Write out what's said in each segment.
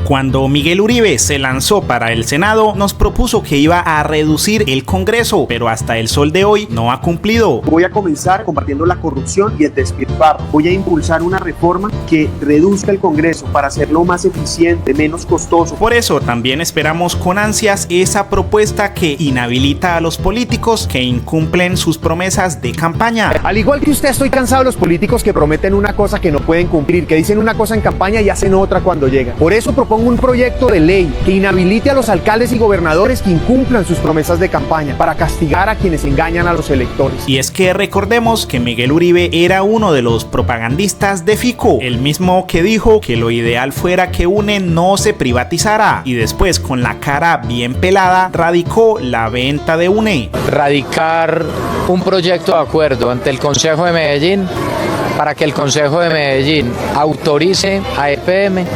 Cuando Miguel Uribe se lanzó para el Senado, nos propuso que iba a reducir el Congreso, pero hasta el sol de hoy no ha cumplido. Voy a comenzar combatiendo la corrupción y el despilfarro. Voy a impulsar una reforma que reduzca el Congreso para hacerlo más eficiente, menos costoso. Por eso también esperamos con ansias esa propuesta que inhabilita a los políticos que incumplen sus promesas de campaña. Al igual que usted, estoy cansado de los políticos que prometen una cosa que no pueden cumplir, que dicen una cosa en campaña y hacen otra cuando llegan. Por eso propongo un proyecto de ley que inhabilite a los alcaldes y gobernadores que incumplan sus promesas de campaña para castigar a quienes engañan a los electores. Y es que recordemos que Miguel Uribe era uno de los propagandistas de Fico, el mismo que dijo que lo ideal fuera que UNE no se privatizara y después, con la cara bien pelada, radicó la venta de UNE. Radicar un proyecto de acuerdo ante el Consejo de Medellín para que el Consejo de Medellín autorice a EPM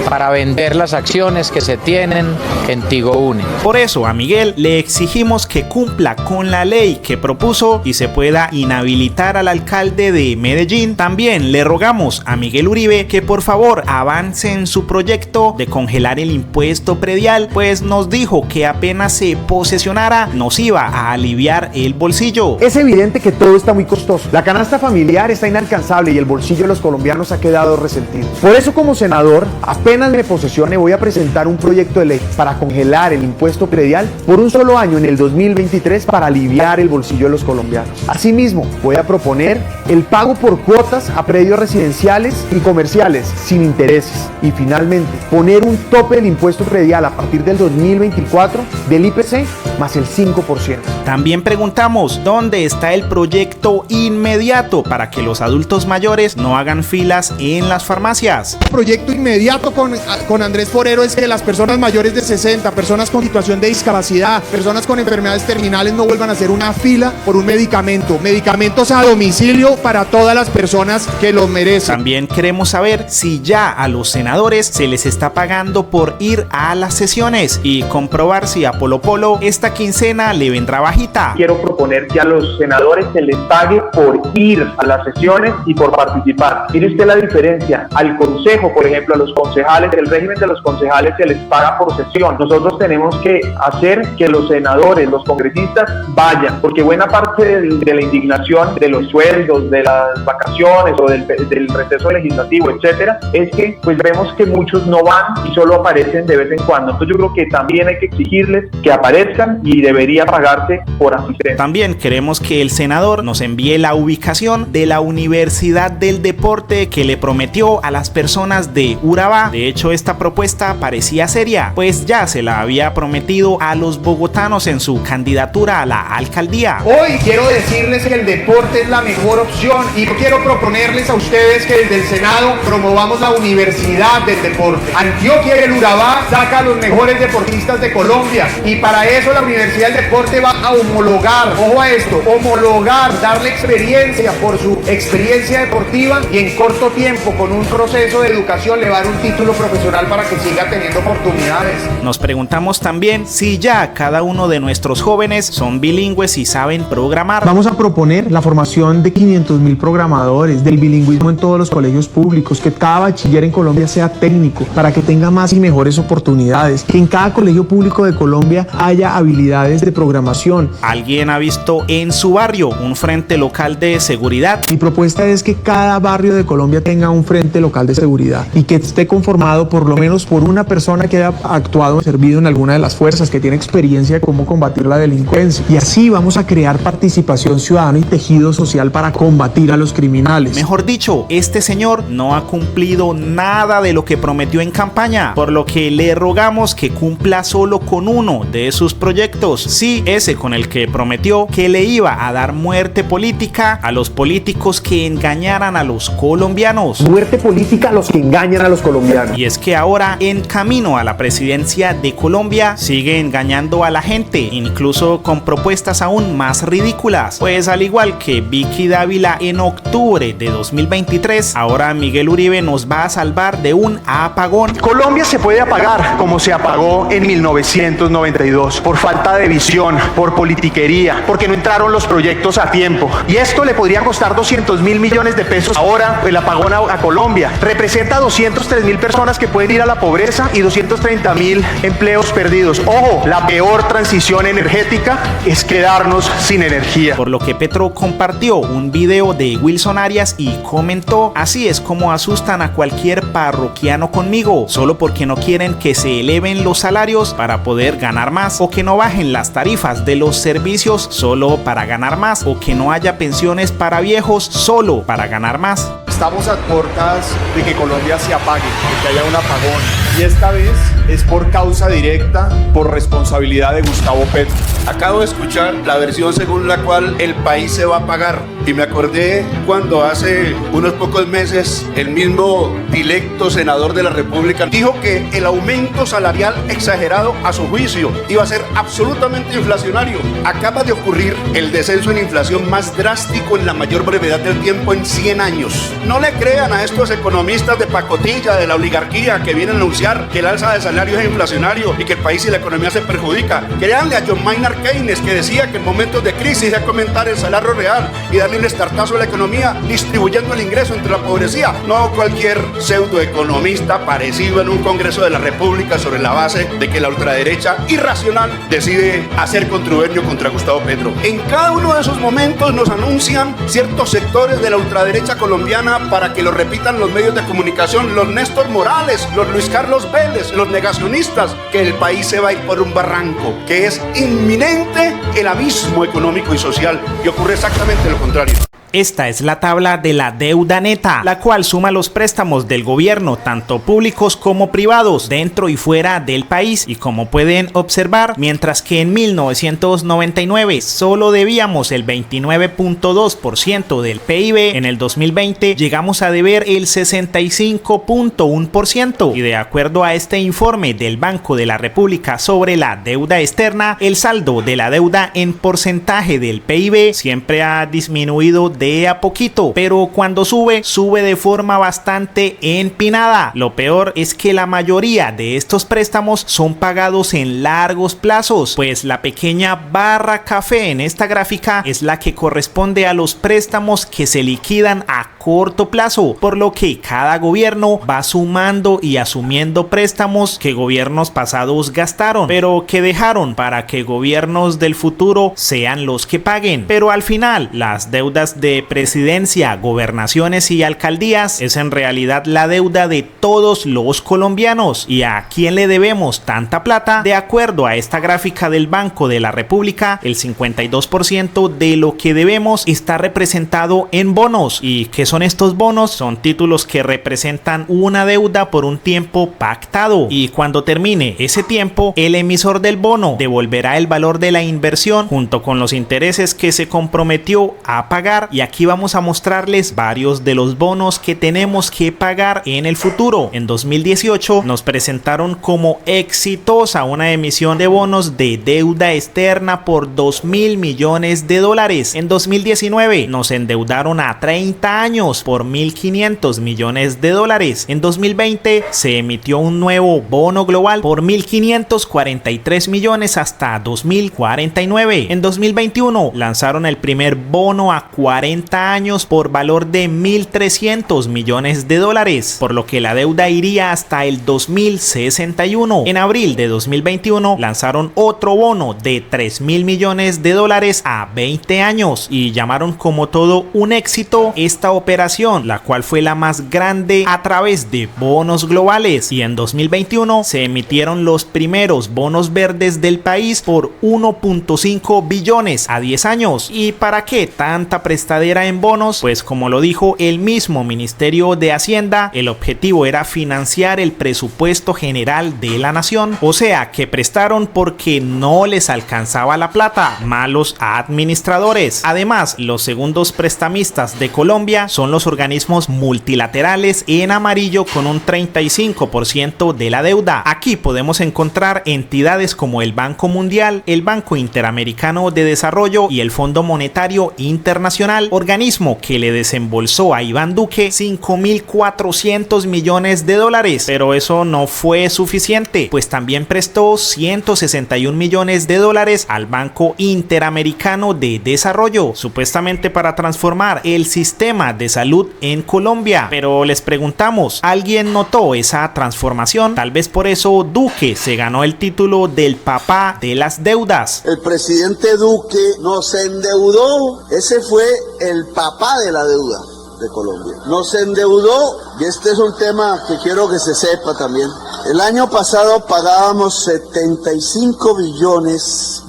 para vender las acciones que se tienen en Tigo UNE. Por eso a Miguel le exigimos que cumpla con la ley que propuso y se pueda inhabilitar al alcalde de Medellín. También le rogamos a Miguel Uribe que por favor avance en su proyecto de congelar el impuesto predial, pues nos dijo que apenas se posesionara nos iba a aliviar el bolsillo. Es evidente que todo está muy costoso. La canasta familiar está inalcanzable y el bolsillo de los colombianos ha quedado resentido. Por eso, como senador, apenas me posesione, voy a presentar un proyecto de ley para congelar el impuesto predial por un solo año en el 2023 para aliviar el bolsillo de los colombianos. Asimismo, voy a proponer el pago por cuotas a predios residenciales y comerciales sin intereses. Y finalmente, poner un tope del impuesto predial a partir del 2024 del IPC más el 5%. También preguntamos dónde está el proyecto inmediato para que los adultos mayores no hagan filas en las farmacias. El proyecto inmediato con Andrés Forero es que las personas mayores de 60, personas con situación de discapacidad, personas con enfermedades terminales no vuelvan a hacer una fila por un medicamento. Medicamentos a domicilio para todas las personas que lo merecen. También queremos saber si ya a los senadores se les está pagando por ir a las sesiones y comprobar si a Polo Polo esta quincena le vendrá bajita. Quiero proponer que a los senadores se les pague por ir a las sesiones y por participar. Mire usted la diferencia. Al consejo, por ejemplo, a los concejales, el régimen de los concejales se les paga por sesión. Nosotros tenemos que hacer que los senadores, los congresistas vayan, porque buena parte de la indignación de los sueldos, de las vacaciones o del receso legislativo, etcétera, es que pues vemos que muchos no van y solo aparecen de vez en cuando. Entonces yo creo que también hay que exigirles que aparezcan y debería pagarse por asistencia. También queremos que el senador nos envíe la ubicación de la Universidad del Deporte que le prometió a las personas de Urabá. De hecho, esta propuesta parecía seria, pues ya se la había prometido a los bogotanos en su candidatura a la alcaldía. Hoy quiero decirles que el deporte es la mejor opción y quiero proponerles a ustedes que desde el Senado promovamos la Universidad del Deporte. Antioquia y el Urabá saca a los mejores deportistas de Colombia y para eso la Universidad del Deporte va a homologar, ojo a esto, homologar, darle experiencia por su experiencia deportiva y en corto tiempo con un proceso de educación le va a dar un título profesional para que siga teniendo oportunidades. Nos preguntamos también si ya cada uno de nuestros jóvenes son bilingües y saben programar. Vamos a proponer la formación de 500.000 programadores, del bilingüismo en todos los colegios públicos, que cada bachiller en Colombia sea técnico para que tenga más y mejores oportunidades, que en cada colegio público de Colombia haya habilidades de programación. ¿Alguien ha visto en su barrio un frente local de seguridad? Mi propuesta es que cada barrio de Colombia tenga un frente local de seguridad y que esté conformado por lo menos por una persona que haya actuado o servido en alguna de las fuerzas, que tiene experiencia de cómo combatir la delincuencia. Y así vamos a crear participación ciudadana y tejido social para combatir a los criminales. Mejor dicho, este señor no ha cumplido nada de lo que prometió en campaña, por lo que le rogamos que cumpla solo con uno de sus proyectos. Sí, ese con el que prometió que le iba a dar muerte política a los políticos que engañaran a los colombianos. Muerte política a los que engañan a los colombianos. Y es que ahora, en camino a la presidencia de Colombia, sigue engañando a la gente, incluso con propuestas aún más ridículas. Pues al igual que Vicky Dávila en octubre de 2023, ahora Miguel Uribe nos va a salvar de un apagón. Colombia se puede apagar como se apagó en 1992, por falta de visión, por politiquería, porque no entraron los proyectos a tiempo. Y esto le podría costar 200.000 millones de pesos ahora el apagón a Colombia. Representa 203.000 personas que pueden ir a la pobreza y 230.000 empleos perdidos. Ojo, la peor transición energética es quedarnos sin energía. Por lo que Petro compartió un video de Wilson Arias y comentó: así es como asustan a cualquier parroquiano conmigo, solo porque no quieren que se eleven los salarios para poder ganar más, o que no bajen las tarifas de los servicios solo para ganar más, o que no haya pensiones para viejos solo para ganar más. Estamos a puertas de que Colombia se apague, de que haya un apagón. Y esta vez es por causa directa, por responsabilidad de Gustavo Petro. Acabo de escuchar la versión según la cual el país se va a apagar. Y me acordé cuando hace unos pocos meses el mismo directo senador de la República dijo que el aumento salarial exagerado a su juicio iba a ser absolutamente inflacionario. Acaba de ocurrir el descenso en inflación más drástico en la mayor brevedad del tiempo en 100 años. No le crean a estos economistas de pacotilla de la oligarquía que vienen a anunciar que el alza de salarios es inflacionario y que el país y la economía se perjudica. Créanle a John Maynard Keynes, que decía que en momentos de crisis hay que aumentar el salario real y darle un estartazo a la economía distribuyendo el ingreso entre la pobrecía. No cualquier pseudoeconomista parecido en un Congreso de la República sobre la base de que la ultraderecha irracional decide hacer contubernio contra Gustavo Petro. En cada uno de esos momentos nos anuncian ciertos sectores de la ultraderecha colombiana para que lo repitan los medios de comunicación, los Néstor Morales, los Luis Carlos Vélez, los negacionistas, que el país se va a ir por un barranco, que es inminente el abismo económico y social, y ocurre exactamente lo contrario. Esta es la tabla de la deuda neta, la cual suma los préstamos del gobierno, tanto públicos como privados, dentro y fuera del país. Y como pueden observar, mientras que en 1999 solo debíamos el 29.2% del PIB, en el 2020 llegamos a deber el 65.1%. Y de acuerdo a este informe del Banco de la República sobre la deuda externa, el saldo de la deuda en porcentaje del PIB siempre ha disminuido de a poquito, pero cuando sube de forma bastante empinada. Lo peor es que la mayoría de estos préstamos son pagados en largos plazos, pues la pequeña barra café en esta gráfica es la que corresponde a los préstamos que se liquidan a corto plazo, por lo que cada gobierno va sumando y asumiendo préstamos que gobiernos pasados gastaron, pero que dejaron para que gobiernos del futuro sean los que paguen. Pero al final, las deudas de presidencia, gobernaciones y alcaldías es en realidad la deuda de todos los colombianos. ¿Y a quién le debemos tanta plata? De acuerdo a esta gráfica del Banco de la República, el 52% de lo que debemos está representado en bonos. ¿Y qué son estos bonos? Son títulos que representan una deuda por un tiempo pactado, y cuando termine ese tiempo, el emisor del bono devolverá el valor de la inversión junto con los intereses que se comprometió a pagar. Y aquí vamos a mostrarles varios de los bonos que tenemos que pagar en el futuro. En 2018 nos presentaron como exitosa una emisión de bonos de deuda externa por 2.000 millones de dólares. En 2019 nos endeudaron a 30 años por 1.500 millones de dólares. En 2020 se emitió un nuevo bono global por 1.543 millones hasta 2049. En 2021 lanzaron el primer bono a 40 años por valor de 1.300 millones de dólares, por lo que la deuda iría hasta el 2061. En abril de 2021 lanzaron otro bono de 3.000 millones de dólares a 20 años y llamaron como todo un éxito esta operación, la cual fue la más grande a través de bonos globales. Y en 2021 se emitieron los primeros bonos verdes del país por 1.5 billones a 10 años. ¿Y para qué tanta prestadera en bonos? Pues como lo dijo el mismo Ministerio de Hacienda, el objetivo era financiar el presupuesto general de la nación, o sea que prestaron porque no les alcanzaba la plata. Malos administradores. Además, los segundos prestamistas de Colombia son los organismos multilaterales en amarillo con un 35% de la deuda. Aquí podemos encontrar entidades como el Banco Mundial, el Banco Interamericano de Desarrollo y el Fondo Monetario Internacional. Internacional, organismo que le desembolsó a Iván Duque 5.400 millones de dólares. Pero eso no fue suficiente, pues también prestó 161 millones de dólares al Banco Interamericano de Desarrollo, supuestamente para transformar el sistema de salud en Colombia. Pero les preguntamos, ¿alguien notó esa transformación? Tal vez por eso Duque se ganó el título del papá de las deudas. El presidente Duque nos endeudó, ese fue el papá de la deuda de Colombia. Nos endeudó, y este es un tema que quiero que se sepa también. El año pasado pagábamos 75 billones,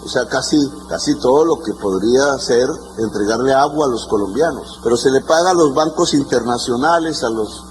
o sea, casi todo lo que podría ser entregarle agua a los colombianos. Pero se le paga a los bancos internacionales,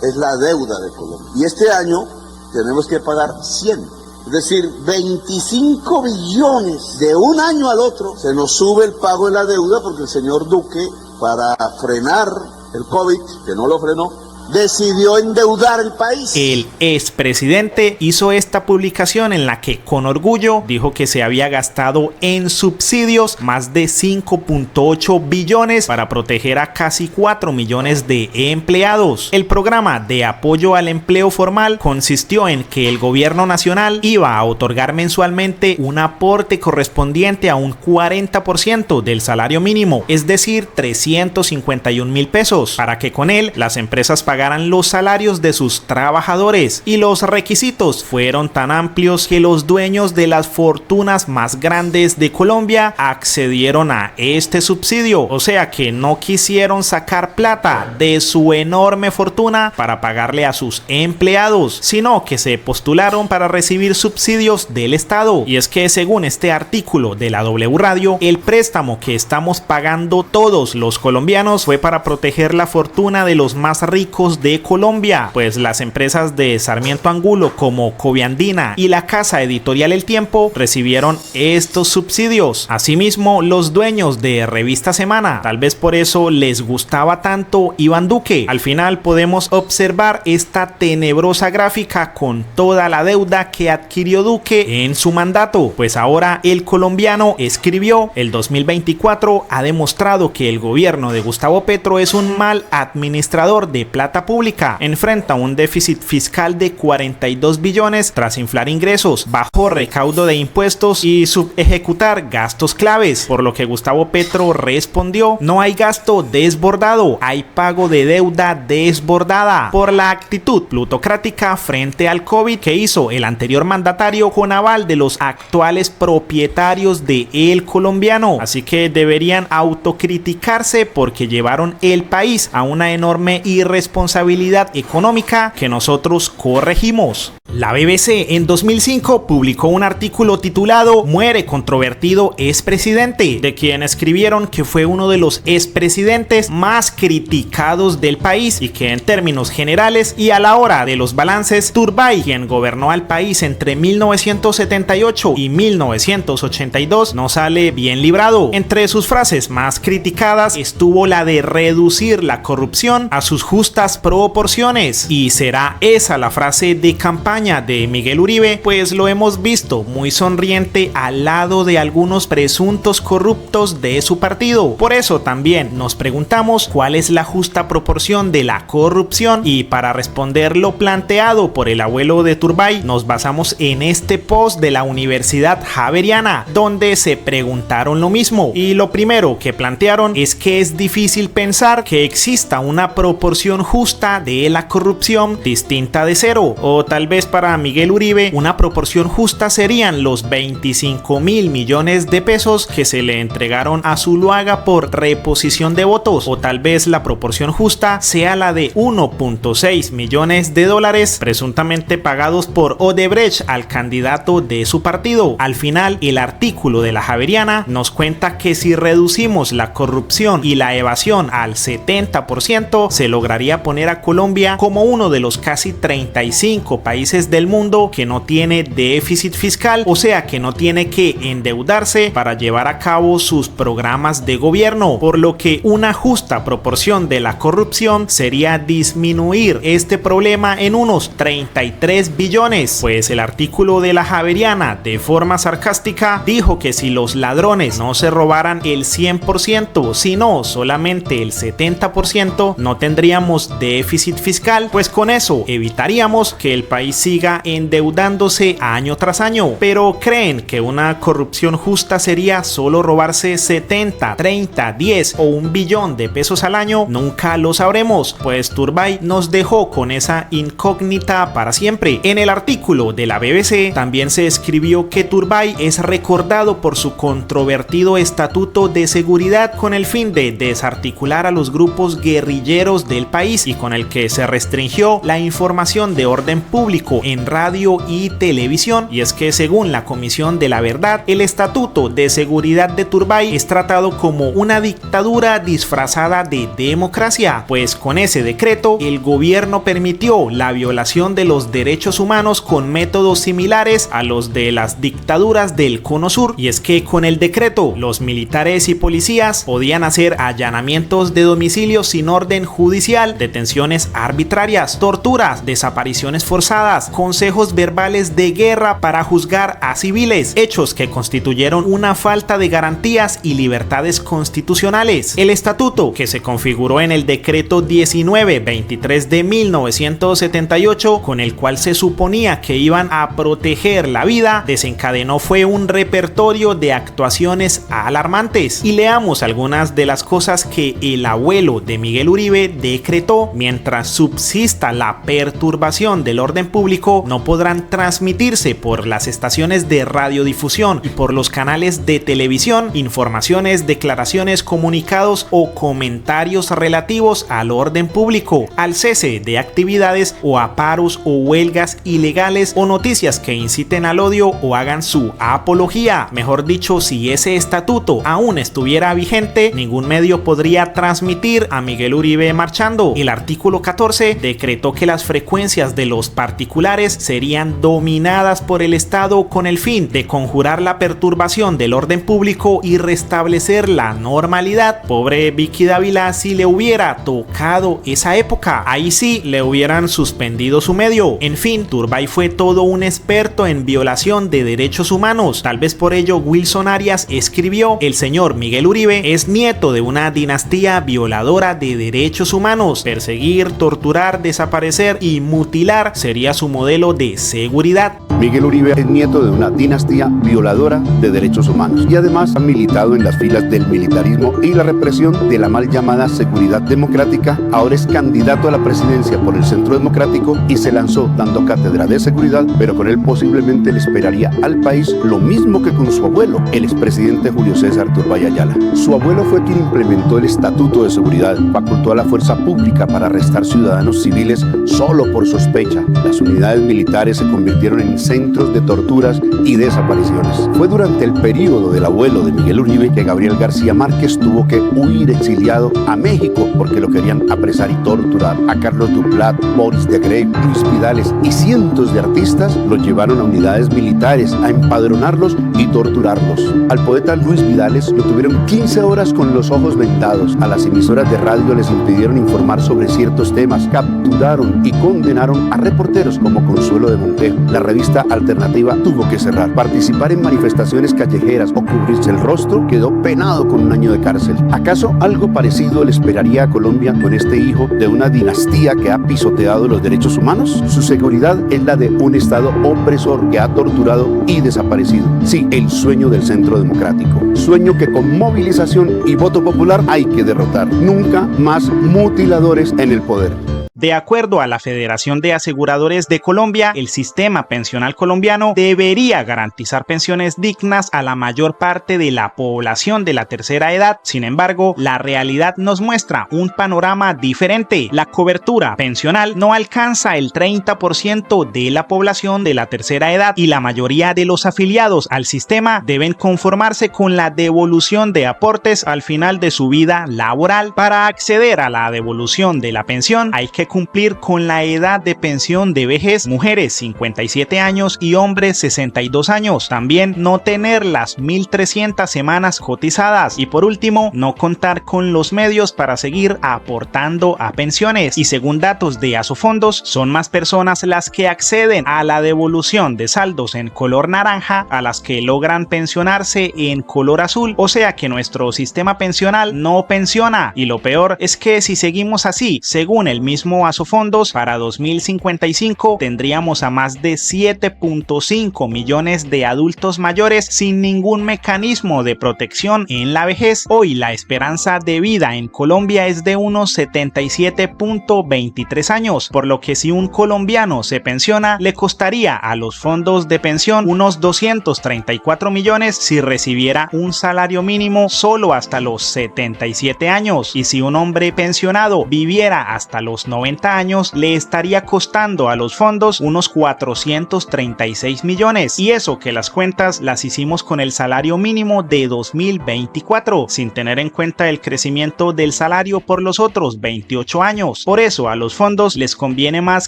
es la deuda de Colombia. Y este año tenemos que pagar 100. Es decir, 25 billones de un año al otro se nos sube el pago de la deuda porque el señor Duque, para frenar el COVID, que no lo frenó, decidió endeudar el país. El expresidente hizo esta publicación en la que con orgullo dijo que se había gastado en subsidios más de 5.8 billones para proteger a casi 4 millones de empleados. El programa de apoyo al empleo formal consistió en que el gobierno nacional iba a otorgar mensualmente un aporte correspondiente a un 40% del salario mínimo, es decir, 351.000 pesos, para que con él las empresas pagaran los salarios de sus trabajadores, y los requisitos fueron tan amplios que los dueños de las fortunas más grandes de Colombia accedieron a este subsidio, o sea que no quisieron sacar plata de su enorme fortuna para pagarle a sus empleados, sino que se postularon para recibir subsidios del Estado. Y es que según este artículo de la W Radio, el préstamo que estamos pagando todos los colombianos fue para proteger la fortuna de los más ricos de Colombia, pues las empresas de Sarmiento Angulo como Coviandina y la casa editorial El Tiempo recibieron estos subsidios. Asimismo, los dueños de Revista Semana, tal vez por eso les gustaba tanto Iván Duque. Al final podemos observar esta tenebrosa gráfica con toda la deuda que adquirió Duque en su mandato, pues ahora el colombiano escribió: el 2024 ha demostrado que el gobierno de Gustavo Petro es un mal administrador de plata pública, enfrenta un déficit fiscal de 42 billones tras inflar ingresos, bajo recaudo de impuestos y subejecutar gastos claves, por lo que Gustavo Petro respondió: no hay gasto desbordado, hay pago de deuda desbordada, por la actitud plutocrática frente al COVID que hizo el anterior mandatario con aval de los actuales propietarios de El Colombiano. Así que deberían autocriticarse porque llevaron el país a una enorme irresponsabilidad económica que nosotros corregimos. La BBC en 2005 publicó un artículo titulado "Muere controvertido expresidente", de quien escribieron que fue uno de los expresidentes más criticados del país y que en términos generales y a la hora de los balances, Turbay, quien gobernó al país entre 1978 y 1982, no sale bien librado. Entre sus frases más criticadas estuvo la de reducir la corrupción a sus justas proporciones. ¿Y será esa la frase de campaña de Miguel Uribe? Pues lo hemos visto muy sonriente al lado de algunos presuntos corruptos de su partido. Por eso también nos preguntamos cuál es la justa proporción de la corrupción, y para responder lo planteado por el abuelo de Turbay nos basamos en este post de la Universidad Javeriana, donde se preguntaron lo mismo, y lo primero que plantearon es que es difícil pensar que exista una proporción justa de la corrupción distinta de cero, o tal vez para Miguel Uribe una proporción justa serían los 25.000 millones de pesos que se le entregaron a Zuluaga por reposición de votos, o tal vez la proporción justa sea la de 1.6 millones de dólares presuntamente pagados por Odebrecht al candidato de su partido. Al final, el artículo de la Javeriana nos cuenta que si reducimos la corrupción y la evasión al 70%, se lograría poner a Colombia como uno de los casi 35 países países del mundo que no tiene déficit fiscal, o sea que no tiene que endeudarse para llevar a cabo sus programas de gobierno, por lo que una justa proporción de la corrupción sería disminuir este problema en unos 33 billones, pues el artículo de la Javeriana de forma sarcástica dijo que si los ladrones no se robaran el 100%, sino solamente el 70%, no tendríamos déficit fiscal, pues con eso evitaríamos que el país siga endeudándose año tras año. Pero ¿creen que una corrupción justa sería solo robarse 70, 30, 10 o 1 billón de pesos al año? Nunca lo sabremos, pues Turbay nos dejó con esa incógnita para siempre. En el artículo de la BBC también se escribió que Turbay es recordado por su controvertido estatuto de seguridad con el fin de desarticular a los grupos guerrilleros del país y con el que se restringió la información de orden público en radio y televisión. Y es que según la Comisión de la Verdad, el estatuto de seguridad de Turbay es tratado como una dictadura disfrazada de democracia, pues con ese decreto el gobierno permitió la violación de los derechos humanos con métodos similares a los de las dictaduras del Cono Sur. Y es que con el decreto los militares y policías podían hacer allanamientos de domicilio sin orden judicial, detenciones arbitrarias, torturas, desapariciones forzadas, consejos verbales de guerra para juzgar a civiles, hechos que constituyeron una falta de garantías y libertades constitucionales. El estatuto, que se configuró en el decreto 1923 de 1978, con el cual se suponía que iban a proteger la vida, desencadenó fue un repertorio de actuaciones alarmantes. Y leamos algunas de las cosas que el abuelo de Miguel Uribe decretó: mientras subsista la perturbación del orden público, no podrán transmitirse por las estaciones de radiodifusión y por los canales de televisión informaciones, declaraciones, comunicados o comentarios relativos al orden público, al cese de actividades o a paros o huelgas ilegales o noticias que inciten al odio o hagan su apología. Mejor dicho, si ese estatuto aún estuviera vigente, ningún medio podría transmitir a Miguel Uribe marchando. El artículo 14 decretó que las frecuencias de los particulares serían dominadas por el Estado con el fin de conjurar la perturbación del orden público y restablecer la normalidad. Pobre Vicky Dávila, si le hubiera tocado esa época, ahí sí le hubieran suspendido su medio. En fin, Turbay fue todo un experto en violación de derechos humanos. Tal vez por ello Wilson Arias escribió: el señor Miguel Uribe es nieto de una dinastía violadora de derechos humanos. Perseguir, torturar, desaparecer y mutilar sería su modelo de seguridad. Miguel Uribe es nieto de una dinastía violadora de derechos humanos y además ha militado en las filas del militarismo y la represión de la mal llamada seguridad democrática. Ahora es candidato a la presidencia por el Centro Democrático y se lanzó dando cátedra de seguridad, pero con él posiblemente le esperaría al país lo mismo que con su abuelo, el expresidente Julio César Turbay Ayala. Su abuelo fue quien implementó el Estatuto de Seguridad, facultó a la fuerza pública para arrestar ciudadanos civiles solo por sospecha. Las unidades militares se convirtieron en centros de torturas y desapariciones. Fue durante el periodo del abuelo de Miguel Uribe que Gabriel García Márquez tuvo que huir exiliado a México porque lo querían apresar y torturar. A Carlos Duplat, Boris de Grey, Luis Vidales y cientos de artistas los llevaron a unidades militares a empadronarlos y torturarlos. Al poeta Luis Vidales lo tuvieron 15 horas con los ojos vendados. A las emisoras de radio les impidieron informar sobre ciertos temas. Capturaron y condenaron a reporteros como Consuelo de Montejo. La revista Alternativa tuvo que cerrar. Participar en manifestaciones callejeras o cubrirse el rostro quedó penado con 1 año de cárcel. ¿Acaso algo parecido le esperaría a Colombia con este hijo de una dinastía que ha pisoteado los derechos humanos? Su seguridad es la de un Estado opresor que ha torturado y desaparecido. Sí, el sueño del Centro Democrático. Sueño que con movilización y voto popular hay que derrotar. Nunca más mutiladores en el poder. De acuerdo a la Federación de Aseguradores de Colombia, el sistema pensional colombiano debería garantizar pensiones dignas a la mayor parte de la población de la tercera edad. Sin embargo, la realidad nos muestra un panorama diferente. La cobertura pensional no alcanza el 30% de la población de la tercera edad y la mayoría de los afiliados al sistema deben conformarse con la devolución de aportes al final de su vida laboral. Para acceder a la devolución de la pensión hay que cumplir con la edad de pensión de vejez, mujeres 57 años y hombres 62 años. También no tener las 1.300 semanas cotizadas. Y por último, no contar con los medios para seguir aportando a pensiones. Y según datos de Asofondos, son más personas las que acceden a la devolución de saldos en color naranja a las que logran pensionarse en color azul. O sea que nuestro sistema pensional no pensiona. Y lo peor es que si seguimos así, según el mismo Asofondos, para 2055 tendríamos a más de 7.5 millones de adultos mayores sin ningún mecanismo de protección en la vejez. Hoy la esperanza de vida en Colombia es de unos 77.23 años, por lo que si un colombiano se pensiona, le costaría a los fondos de pensión unos 234 millones si recibiera un salario mínimo solo hasta los 77 años. Y si un hombre pensionado viviera hasta los 90 años, le estaría costando a los fondos unos 436 millones. Y eso que las cuentas las hicimos con el salario mínimo de 2024, sin tener en cuenta el crecimiento del salario por los otros 28 años. Por eso a los fondos les conviene más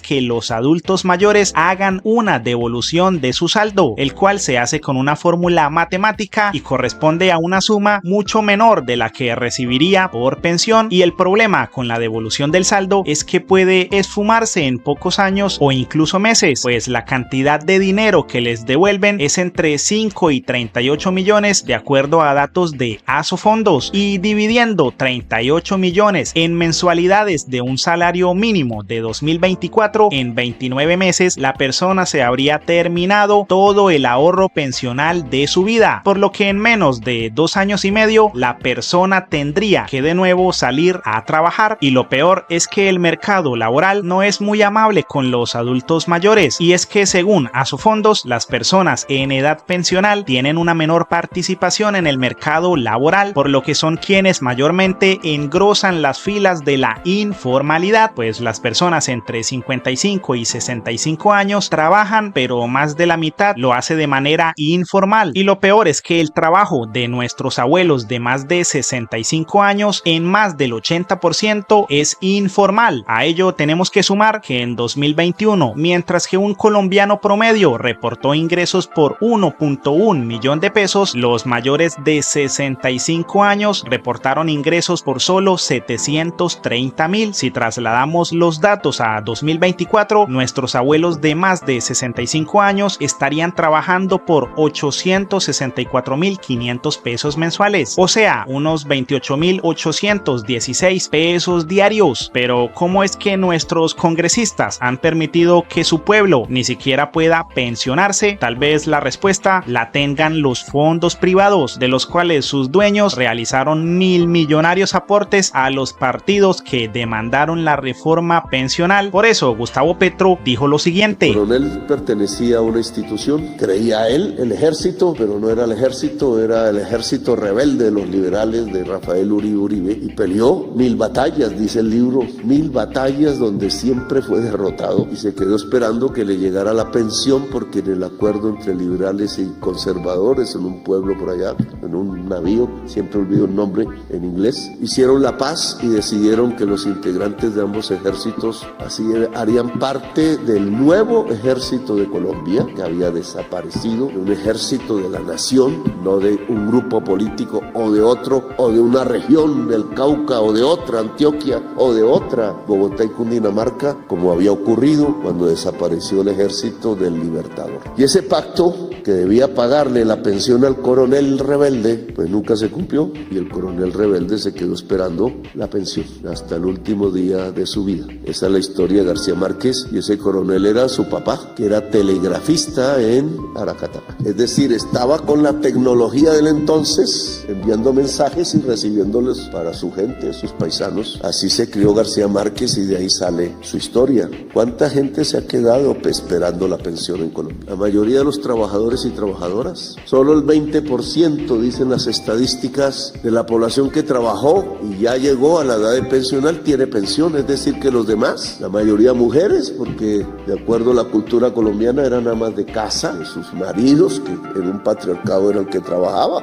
que los adultos mayores hagan una devolución de su saldo, el cual se hace con una fórmula matemática y corresponde a una suma mucho menor de la que recibiría por pensión. Y el problema con la devolución del saldo es que puede esfumarse en pocos años o incluso meses, pues la cantidad de dinero que les devuelven es entre 5 y 38 millones de acuerdo a datos de Asofondos, y dividiendo 38 millones en mensualidades de un salario mínimo de 2024 en 29 meses, la persona se habría terminado todo el ahorro pensional de su vida, por lo que en menos de 2 años y medio la persona tendría que de nuevo salir a trabajar. Y lo peor es que el mercado laboral no es muy amable con los adultos mayores, y es que según Asofondos, las personas en edad pensional tienen una menor participación en el mercado laboral, por lo que son quienes mayormente engrosan las filas de la informalidad, pues las personas entre 55 y 65 años trabajan, pero más de la mitad lo hace de manera informal. Y lo peor es que el trabajo de nuestros abuelos de más de 65 años en más del 80% es informal. A ello tenemos que sumar que en 2021, mientras que un colombiano promedio reportó ingresos por 1.1 millón de pesos, los mayores de 65 años reportaron ingresos por solo 730.000. Si trasladamos los datos a 2024, nuestros abuelos de más de 65 años estarían trabajando por 864.500 pesos mensuales, o sea, unos 28.816 pesos diarios. Pero ¿cómo es que nuestros congresistas han permitido que su pueblo ni siquiera pueda pensionarse? Tal vez la respuesta la tengan los fondos privados, de los cuales sus dueños realizaron millonarios aportes a los partidos que demandaron la reforma pensional. Por eso Gustavo Petro dijo lo siguiente: el coronel pertenecía a una institución, creía él el ejército, pero no era el ejército, era el ejército rebelde de los liberales de Rafael Uribe, y peleó 1000 batallas, dice el libro, 1000 batallas donde siempre fue derrotado y se quedó esperando que le llegara la pensión, porque en el acuerdo entre liberales y conservadores en un pueblo por allá, en un navío, siempre olvido el nombre en inglés, hicieron la paz y decidieron que los integrantes de ambos ejércitos así harían parte del nuevo ejército de Colombia, que había desaparecido, un ejército de la nación, no de un grupo político o de otro, o de una región del Cauca, o de otra Antioquia, o de otra Bogotá y Cundinamarca, como había ocurrido cuando desapareció el ejército del Libertador. Y ese pacto, que debía pagarle la pensión al coronel rebelde, pues nunca se cumplió, y el coronel rebelde se quedó esperando la pensión hasta el último día de su vida. Esa es la historia de García Márquez, y ese coronel era su papá, que era telegrafista en Aracataca. Es decir, estaba con la tecnología del entonces, enviando mensajes y recibiéndolos para su gente, sus paisanos. Así se crió García Márquez, y de ahí sale su historia. ¿Cuánta gente se ha quedado esperando la pensión en Colombia? La mayoría de los trabajadores y trabajadoras. Solo el 20%, dicen las estadísticas, de la población que trabajó y ya llegó a la edad de pensional tiene pensión. Es decir, que los demás, la mayoría mujeres, porque de acuerdo a la cultura colombiana eran amas de casa de sus maridos, que en un patriarcado era el que trabajaba.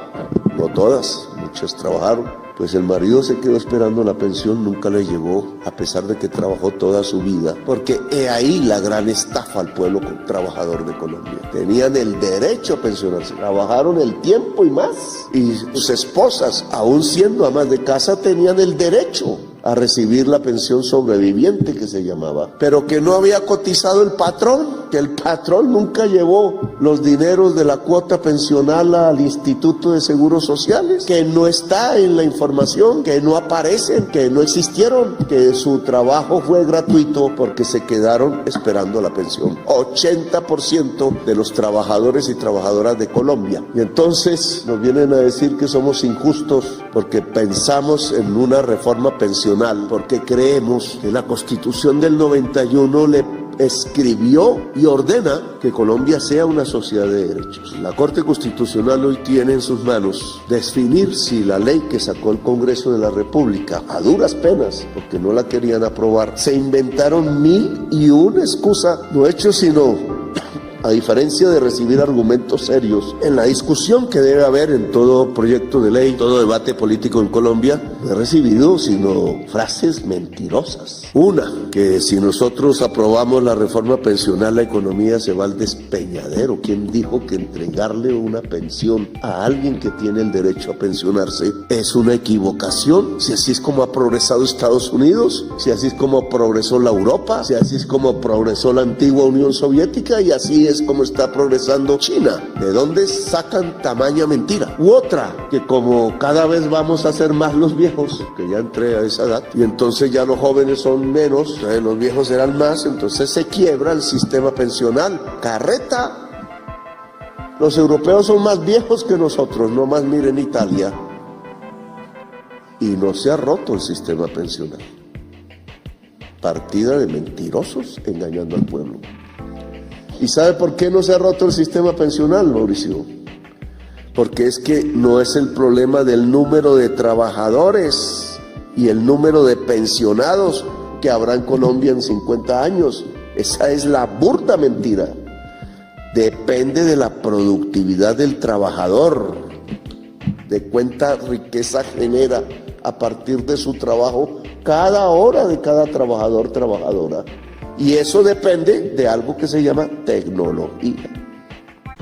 No todas, muchas trabajaron. Pues el marido se quedó esperando la pensión, nunca le llegó, a pesar de que trabajó toda su vida, porque he ahí la gran estafa al pueblo trabajador de Colombia. Tenían el derecho a pensionarse, trabajaron el tiempo y más, y sus esposas, aún siendo amas de casa, tenían el derecho a recibir la pensión sobreviviente que se llamaba, pero que no había cotizado el patrón, que el patrón nunca llevó los dineros de la cuota pensional al Instituto de Seguros Sociales, que no está en la información, que no aparecen, que no existieron, que su trabajo fue gratuito porque se quedaron esperando la pensión. 80% de los trabajadores y trabajadoras de Colombia. Y entonces nos vienen a decir que somos injustos porque pensamos en una reforma pensional, porque creemos que la Constitución del 91 le escribió y ordena que Colombia sea una sociedad de derechos. La Corte Constitucional hoy tiene en sus manos definir si la ley que sacó el Congreso de la República, a duras penas, porque no la querían aprobar, se inventaron 1001 excusas, no hecho sino, a diferencia de recibir argumentos serios en la discusión que debe haber en todo proyecto de ley, todo debate político en Colombia, no he recibido sino frases mentirosas. Una, que si nosotros aprobamos la reforma pensional, la economía se va al despeñadero. ¿Quién dijo que entregarle una pensión a alguien que tiene el derecho a pensionarse es una equivocación? Si así es como ha progresado Estados Unidos, si así es como progresó la Europa, si así es como progresó la antigua Unión Soviética, y así es como está progresando China. ¿De dónde sacan tamaña mentira? U otra, que como cada vez vamos a ser más los viejos, que ya entré a esa edad, y entonces ya los jóvenes son menos, los viejos serán más, entonces se quiebra el sistema pensional. Carreta. Los europeos son más viejos que nosotros, no más miren Italia. Y no se ha roto el sistema pensional. Partida de mentirosos engañando al pueblo. ¿Y sabe por qué no se ha roto el sistema pensional, Mauricio? Porque es que no es el problema del número de trabajadores y el número de pensionados que habrá en Colombia en 50 años. Esa es la burda mentira. Depende de la productividad del trabajador, de cuánta riqueza genera a partir de su trabajo cada hora de cada trabajador, trabajadora. Y eso depende de algo que se llama tecnología.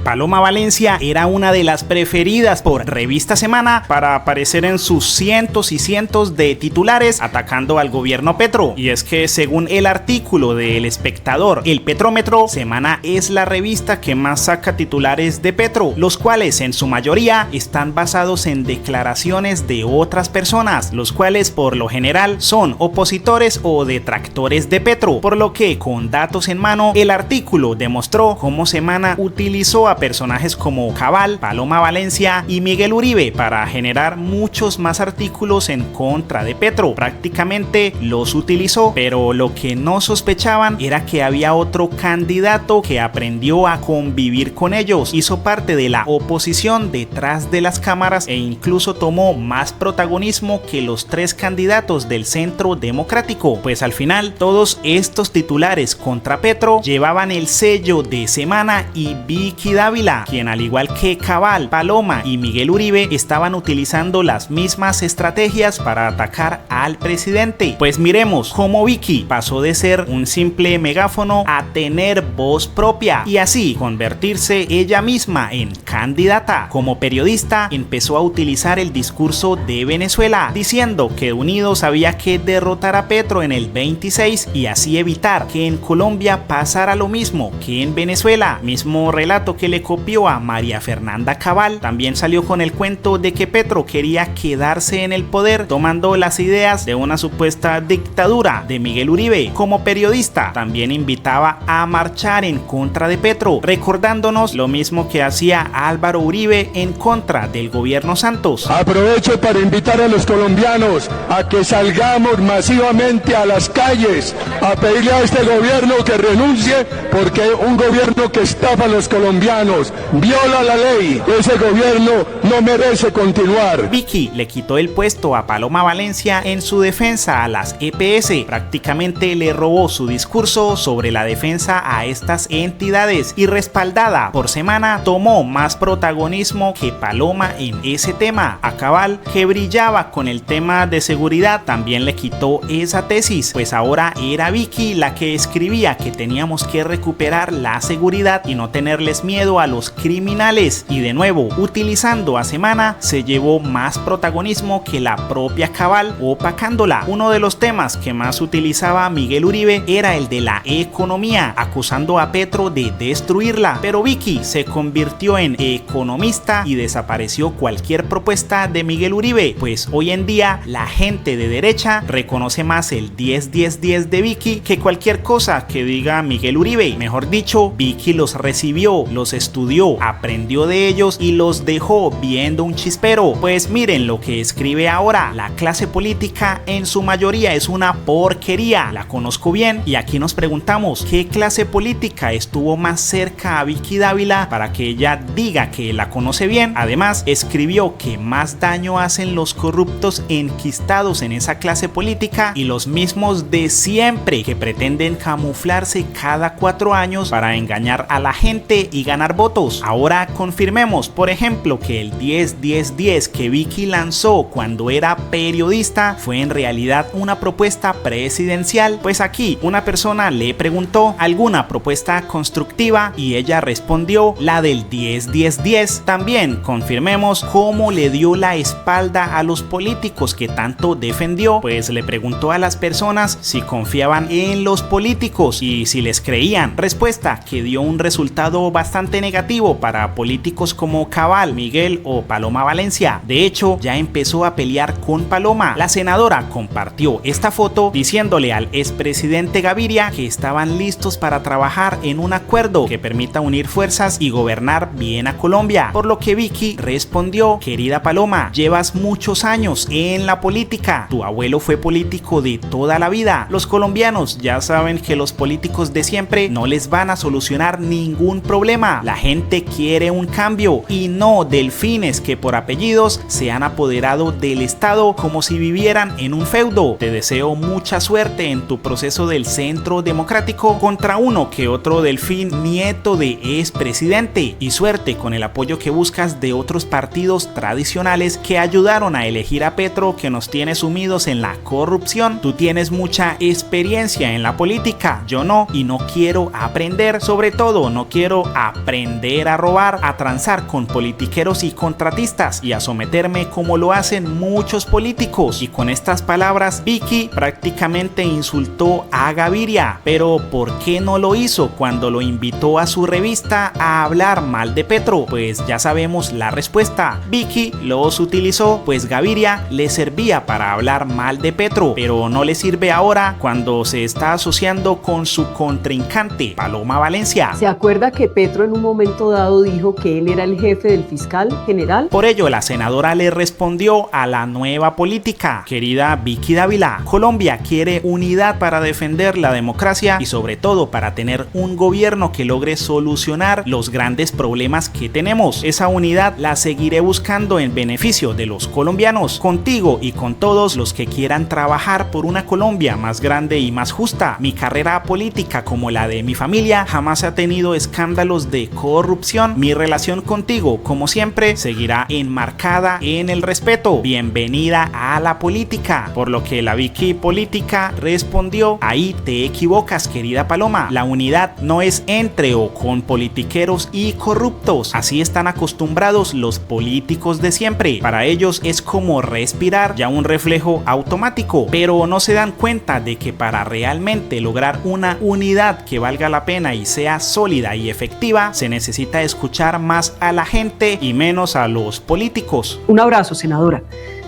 Paloma Valencia era una de las preferidas por Revista Semana para aparecer en sus cientos y cientos de titulares atacando al gobierno Petro. Y es que según el artículo de El Espectador, El Petrómetro, Semana es la revista que más saca titulares de Petro, los cuales en su mayoría están basados en declaraciones de otras personas, los cuales por lo general son opositores o detractores de Petro, por lo que con datos en mano el artículo demostró cómo Semana utilizó a personajes como Cabal, Paloma Valencia y Miguel Uribe para generar muchos más artículos en contra de Petro. Prácticamente los utilizó, pero lo que no sospechaban era que había otro candidato que aprendió a convivir con ellos, hizo parte de la oposición detrás de las cámaras e incluso tomó más protagonismo que los tres candidatos del Centro Democrático, pues al final todos estos titulares contra Petro llevaban el sello de Semana y Vicky Dávila, quien al igual que Cabal, Paloma y Miguel Uribe estaban utilizando las mismas estrategias para atacar al presidente. Pues miremos cómo Vicky pasó de ser un simple megáfono a tener voz propia y así convertirse ella misma en candidata. Como periodista empezó a utilizar el discurso de Venezuela, diciendo que unidos había que derrotar a Petro en el 26 y así evitar que en Colombia pasara lo mismo que en Venezuela. Mismo relato que le copió a María Fernanda Cabal. También salió con el cuento de que Petro quería quedarse en el poder, tomando las ideas de una supuesta dictadura de Miguel Uribe. Como periodista también invitaba a marchar en contra de Petro, recordándonos lo mismo que hacía Álvaro Uribe en contra del gobierno Santos. Aprovecho para invitar a los colombianos a que salgamos masivamente a las calles a pedirle a este gobierno que renuncie, porque un gobierno que estafa a los colombianos colombianos, viola la ley. Ese gobierno no merece continuar. Vicky le quitó el puesto a Paloma Valencia en su defensa a las EPS. Prácticamente le robó su discurso sobre la defensa a estas entidades y, respaldada por Semana, tomó más protagonismo que Paloma en ese tema. A Cabal, que brillaba con el tema de seguridad, también le quitó esa tesis, pues ahora era Vicky la que escribía que teníamos que recuperar la seguridad y no tenerles miedo a los criminales, y de nuevo, utilizando a Semana, se llevó más protagonismo que la propia Cabal, opacándola. Uno de los temas que más utilizaba Miguel Uribe era el de la economía, acusando a Petro de destruirla, pero Vicky se convirtió en economista y desapareció cualquier propuesta de Miguel Uribe, pues hoy en día la gente de derecha reconoce más el 10-10-10 de Vicky que cualquier cosa que diga Miguel Uribe. Mejor dicho, Vicky los recibió, los estudió, aprendió de ellos y los dejó viendo un chispero. Pues miren lo que escribe ahora: la clase política en su mayoría es una porquería, la conozco bien, y aquí nos preguntamos ¿qué clase política estuvo más cerca a Vicky Dávila para que ella diga que la conoce bien? Además, escribió que más daño hacen los corruptos enquistados en esa clase política y los mismos de siempre, que pretenden camuflarse cada 4 años para engañar a la gente y ganar votos. Ahora confirmemos, por ejemplo, que el 10-10-10 que Vicky lanzó cuando era periodista fue en realidad una propuesta presidencial. Pues aquí una persona le preguntó alguna propuesta constructiva y ella respondió la del 10-10-10. También confirmemos cómo le dio la espalda a los políticos que tanto defendió, pues le preguntó a las personas si confiaban en los políticos y si les creían. Respuesta que dio un resultado bastante negativo para políticos como Cabal, Miguel o Paloma Valencia. De hecho, ya empezó a pelear con Paloma. La senadora compartió esta foto diciéndole al expresidente Gaviria que estaban listos para trabajar en un acuerdo que permita unir fuerzas y gobernar bien a Colombia, por lo que Vicky respondió: querida Paloma, llevas muchos años en la política, tu abuelo fue político de toda la vida, los colombianos ya saben que los políticos de siempre no les van a solucionar ningún problema, la gente quiere un cambio y no delfines que por apellidos se han apoderado del Estado como si vivieran en un feudo. Te deseo mucha suerte en tu proceso del Centro Democrático contra uno que otro delfín nieto de expresidente, y suerte con el apoyo que buscas de otros partidos tradicionales que ayudaron a elegir a Petro, que nos tiene sumidos en la corrupción. Tú tienes mucha experiencia en la política, yo no, y no quiero aprender, sobre todo no quiero aprender a robar, a transar con politiqueros y contratistas y a someterme como lo hacen muchos políticos. Y con estas palabras Vicky prácticamente insultó a Gaviria. Pero ¿por qué no lo hizo cuando lo invitó a su revista a hablar mal de Petro? Pues ya sabemos la respuesta. Vicky los utilizó, pues Gaviria le servía para hablar mal de Petro, pero no le sirve ahora cuando se está asociando con su contrincante, Paloma Valencia. ¿Se acuerda que Petro en un momento dado dijo que él era el jefe del fiscal general? Por ello, la senadora le respondió a la nueva política: querida Vicky Dávila, Colombia quiere unidad para defender la democracia y sobre todo para tener un gobierno que logre solucionar los grandes problemas que tenemos. Esa unidad la seguiré buscando en beneficio de los colombianos, contigo y con todos los que quieran trabajar por una Colombia más grande y más justa. Mi carrera política, como la de mi familia, jamás ha tenido escándalos de corrupción. Mi relación contigo, como siempre, seguirá enmarcada en el respeto. Bienvenida a la política. Por lo que la Vicky política respondió: ahí te equivocas, querida Paloma. La unidad no es entre o con politiqueros y corruptos. Así están acostumbrados los políticos de siempre. Para ellos es como respirar, ya un reflejo automático. Pero no se dan cuenta de que para realmente lograr una unidad que valga la pena y sea sólida y efectiva, se necesita escuchar más a la gente y menos a los políticos. Un abrazo, senadora.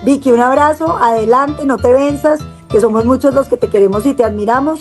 Vicky, un abrazo, adelante, no te venzas, que somos muchos los que te queremos y te admiramos,